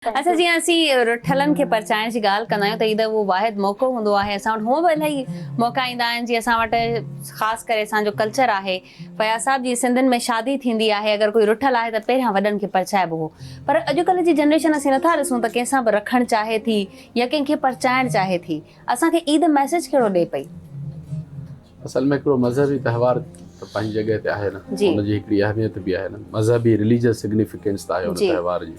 अच्छा जी असीं रुठलनि खे परचाइण जी ॻाल्हि कंदा आहियूं त ईद उहो वाहिद मौक़ो हूंदो आहे असां वटि हूअं बि इलाही मौक़ा ईंदा आहिनि जीअं असां वटि ख़ासि करे असांजो कल्चर आहे फयाज़ साहिब जीअं सिंधियुनि में शादी थींदी आहे अगरि कोई रुठल आहे त पहिरियां वॾनि खे परचाइबो हो पर अॼुकल्ह जी जनरेशन असीं नथा ॾिसूं त कंहिंसां बि रखणु चाहे थी या कंहिंखे परचाइणु चाहे थी असांखे ईद मैसेज कहिड़ो ॾिए पई। असल में हिकिड़ो मज़हबी त्योहार त पंहिंजी जॻह ते आहे न, उनजी हिकिड़ी अहमियत बि आहे न, मज़हबी रिलीजियस सिग्निफिकेंस त आहे उन त्योहार जी।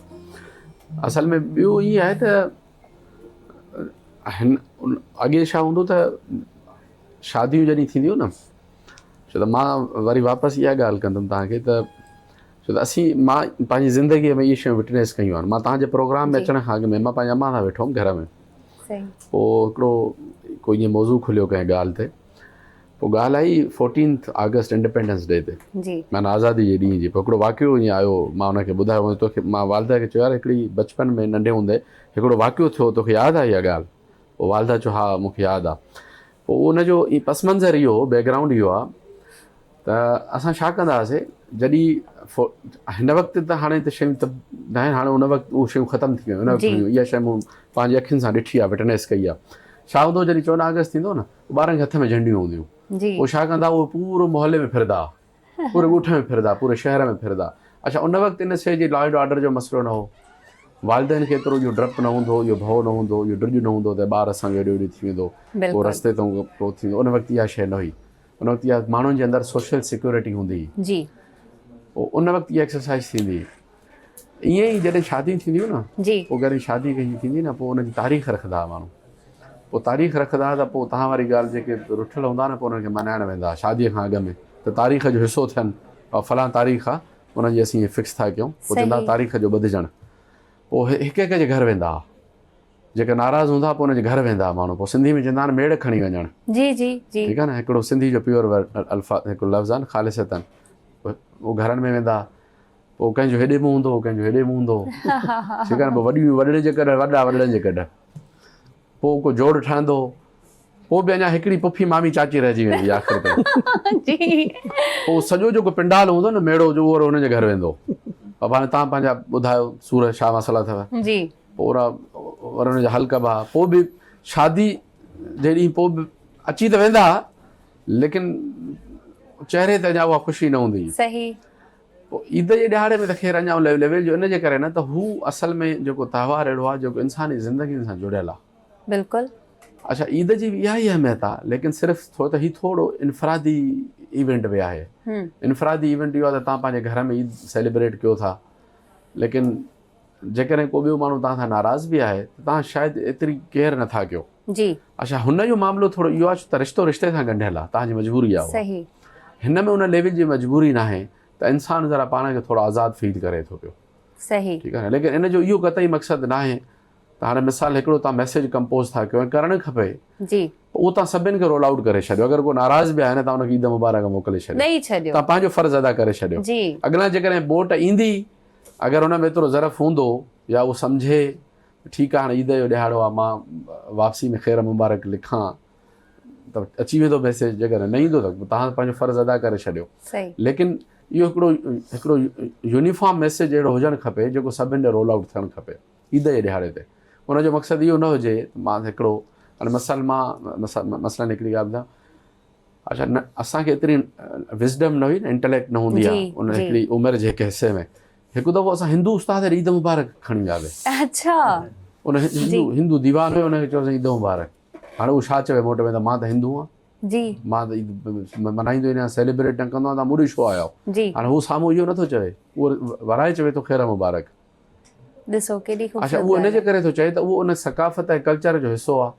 असल में ॿियो ईअं आहे त अॻे छा हूंदो त शादियूं जॾहिं थींदियूं न, छो त मां वरी वापसि इहा ॻाल्हि कंदुमि तव्हांखे त छो त मां पंहिंजी ज़िंदगीअ में इहे शयूं विटनेस कयूं आहिनि। मां तव्हांजे प्रोग्राम में अचण खां अॻु में मां पंहिंजे अम्मा सां वेठो हुउमि घर में, पोइ हिकिड़ो कोई ईअं मौज़ू खुलियो कंहिं ॻाल्हि ते, पोइ ॻाल्हि आई 14 अगस्त इंडिपेंडेंस डे ते, माना आज़ादी जे ॾींहं जी। पोइ हिकिड़ो वाक़ियो ईअं आयो, मां हुनखे ॿुधायो तोखे, मां वालदा खे चयो यार हिकिड़ी बचपन में नंढे हूंदे हिकिड़ो वाक़ियो थियो, तोखे यादि आहे इहा ॻाल्हि? पोइ वालदा चयो हा मूंखे यादि आहे। पोइ उनजो पस मंज़र इहो बैकग्राउंड इहो आहे त असां छा कंदा हुआसीं जॾहिं हिन वक़्तु त हाणे त शयूं त न आहिनि, हाणे उन वक़्तु उहे शयूं ख़तमु थी वियूं आहिनि, इहा शइ मूं पंहिंजी अखियुनि सां ॾिठी आहे, विटनेस कई आहे। छा हूंदो जॾहिं 14 अगस्त थींदो न, ॿारनि खे हथ में झंडियूं हूंदियूं, पोइ छा कंदा उहे पूरो मोहल्ले में फिरदा, पूरे ॻोठ में फिरदा, पूरे शहर में फिरदा। अच्छा उन वक़्तु इन शइ जी लॉ एंड ऑर्डर जो मसइलो न हो, वालिदैन खे एतिरो इहो डपु न हूंदो, इहो भउ न हूंदो, इहो ड्रिजु न हूंदो त ॿार असांजो एॾो एॾो थी वेंदो, पोइ रस्ते तां पोइ थींदो। उन वक़्तु इहा शइ न हुई, उन वक़्तु इहा माण्हुनि जे अंदरि सोशल सिक्योरिटी हूंदी हुई, पोइ उन वक़्तु इहा एक्सरसाइज़ थींदी हुई। ईअं ई जॾहिं शादियूं थींदियूं न, पोइ जॾहिं शादी कंहिंजी थींदी न, पोइ उनजी तारीख़ रखंदा हुआ माण्हू, पोइ तारीख़ रखंदा त पोइ तव्हां वारी ॻाल्हि जेके रुठल हूंदा न, पोइ उन्हनि खे मल्हाइण वेंदा शादीअ खां अॻु में, त तारीख़ जो हिसो थियनि और फलां तारीख़ आहे उनजी असीं फिक्स था कयूं, पोइ चवंदा तारीख़ जो ॿधिजणु। पोइ हिकु हिक जे घर वेंदा हुआ, जेके नाराज़ हूंदा पोइ उनजे घर वेंदा हुआ माण्हू। पोइ सिंधी में चवंदा आहिनि मेड़ खणी वञणु, ठीकु आहे न, हिकिड़ो सिंधी जो प्योर अल्फाज़ हिकिड़ो लफ़्ज़ आहे न ख़ालिसतन। उहो घरनि में वेंदा, पोइ कंहिंजो हेॾे मुंहुं हूंदो, कंहिंजो हेॾे मुंहुं हूंदो, ठीकु आहे न। पोइ वॾियूं वॾड़े जे कॾ, वॾा वॾड़नि जे कॾ, पोइ को जोड़ ठहंदो, पोइ बि अञा हिकिड़ी पुफी मामी चाची रहिजी वेंदी आख़िर ते। पोइ सॼो जेको पिंडाल हूंदो न मेड़ो जो, उहो हुनजे घर वेंदो, हाणे तव्हां पंहिंजा ॿुधायो सूरत छा मसइला अथव, पोइ वरी हुनजा हल कबा। पोइ बि शादी जहिड़ी पोइ बि अची त वेंदा, लेकिन चहिरे ते अञा उहा ख़ुशी न हूंदी। पोइ ईद जे ॾियारे में त ख़ैर अञा लेवल जो इनजे करे न त हू असल में जेको त्योहार अहिड़ो आहे जेको इंसानी ज़िंदगीअ सां जुड़ियल आहे। बिल्कुलु। अच्छा ईद जी बि इहा ई अहमियत आहे, लेकिन सिर्फ़ु छो त हीउ थोरो इनफ़रादी इवेंट बि आहे। इनफ़रादी इवेंट इहो आहे त तव्हां पंहिंजे घर में ईद सेलिब्रेट कयो था, लेकिन जेकॾहिं को ॿियो माण्हू तव्हां सां नाराज़ बि आहे त तव्हां शायदि एतिरी केयर नथा कयो। अच्छा हुन जो मामिलो थोरो इहो आहे त रिश्तो रिश्ते सां ॻंढियल आहे, तव्हांजी मजबूरी आहे। हिन में उन लेवल जी मजबूरी न आहे त इंसानु ज़रा पाण खे थोरो आज़ादु फील करे थो पियो, ठीकु आहे न। लेकिन इन जो इहो कतई मक़सदु न आहे त हाणे मिसाल हिकिड़ो तव्हां मैसेज कंपोज़ था कयो ऐं करणु खपे, उहो तव्हां सभिनि खे रोल आउट करे छॾियो। अगरि को नाराज़ बि आहे न, तव्हां हुनखे ईद मुबारक मोकिले छॾियो, तव्हां पंहिंजो फ़र्ज़ु अदा करे छॾियो। अॻिला जेकॾहिं बोट ईंदी, अगरि हुन में एतिरो ज़रफ़ हूंदो या उहो सम्झे ठीकु आहे हाणे ईद जो ॾिहाड़ो आहे, मां वापसी में ख़ैर मुबारक लिखां, त अची वेंदो मैसेज। जेकॾहिं न ईंदो त तव्हां पंहिंजो फ़र्ज़ु अदा करे छॾियो। लेकिन इहो हिकिड़ो यूनिफॉर्म मैसेज अहिड़ो हुजणु खपे जेको सभिनि ॾे रोल आउट थियणु खपे ईद जे ॾिहाड़े ते। हुनजो मक़सदु इहो न हुजे मां हिकिड़ो हाणे मसइलनि हिकिड़ी ॻाल्हि ॿुधायां। अच्छा न असांखे एतिरी विज़डम न हुई न, इंटेलेक्ट न हूंदी आहे उन हिकिड़ी उमिरि जे हिकु हिसे में। हिकु दफ़ो असां हिंदू उस्ताद ईद मुबारक खणी वियासीं, उन हिंदू दीवान हुयो, उनखे चयोसीं ईद मुबारक। हाणे उहो छा चवे मोट में त मां त हिंदू आहियां, मां त ईद मल्हाईंदो ई न, सेलिब्रेट न कंदो आहियां, तव्हां मूड़ी छो आया आहियो? हाणे हू साम्हूं इहो नथो चवे, उहो वराए चवे थो ख़ैर मुबारक। अच्छा उहो इनजे करे थो चए त उहो उन सकाफ़त ऐं कल्चर जो हिसो आहे।